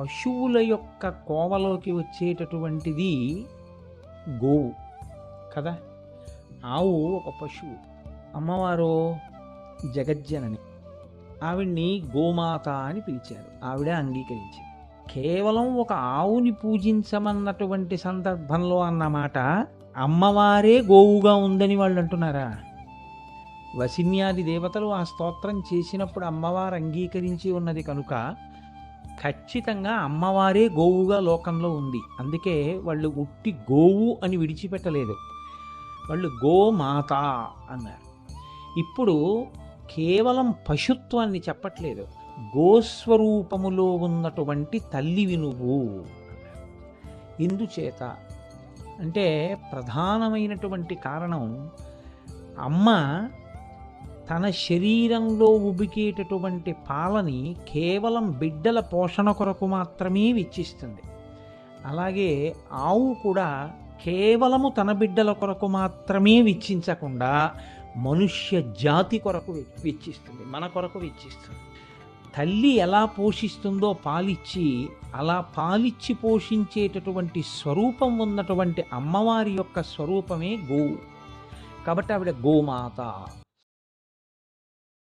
పశువుల యొక్క కోవలోకి వచ్చేటటువంటిది గోవు కదా. ఆవు ఒక పశువు, అమ్మవారు జగజ్జనని, ఆవిడ్ని గోమాత అని పిలిచారు, ఆవిడ అంగీకరించింది. కేవలం ఒక ఆవుని పూజించమన్నటువంటి సందర్భంలో అన్నమాట అమ్మవారే గోవుగా ఉందని వాళ్ళు అంటున్నారా? వసిన్యాది దేవతలు ఆ స్తోత్రం చేసినప్పుడు అమ్మవారు అంగీకరించి ఉన్నది కనుక ఖచ్చితంగా అమ్మవారే గోవుగా లోకంలో ఉంది. అందుకే వాళ్ళు ఉట్టి గోవు అని విడిచిపెట్టలేదు, వాళ్ళు గోమాత అన్నారు. ఇప్పుడు కేవలం పశుత్వాన్ని చెప్పట్లేదు, గోస్వరూపములో ఉన్నటువంటి తల్లివి నువ్వు. ఎందుచేత అంటే ప్రధానమైనటువంటి కారణం, అమ్మ తన శరీరంలో ఉబికేటటువంటి పాలని కేవలం బిడ్డల పోషణ కొరకు మాత్రమే వెచ్చిస్తుంది. అలాగే ఆవు కూడా కేవలము తన బిడ్డల కొరకు మాత్రమే వెచ్చించకుండా మనుష్య జాతి కొరకు వెచ్చిస్తుంది, మన కొరకు వెచ్చిస్తుంది. తల్లి ఎలా పోషిస్తుందో పాలిచ్చి, అలా పాలిచ్చి పోషించేటటువంటి స్వరూపం ఉన్నటువంటి అమ్మవారి యొక్క స్వరూపమే గోవు. కాబట్టి ఆవిడ గోమాత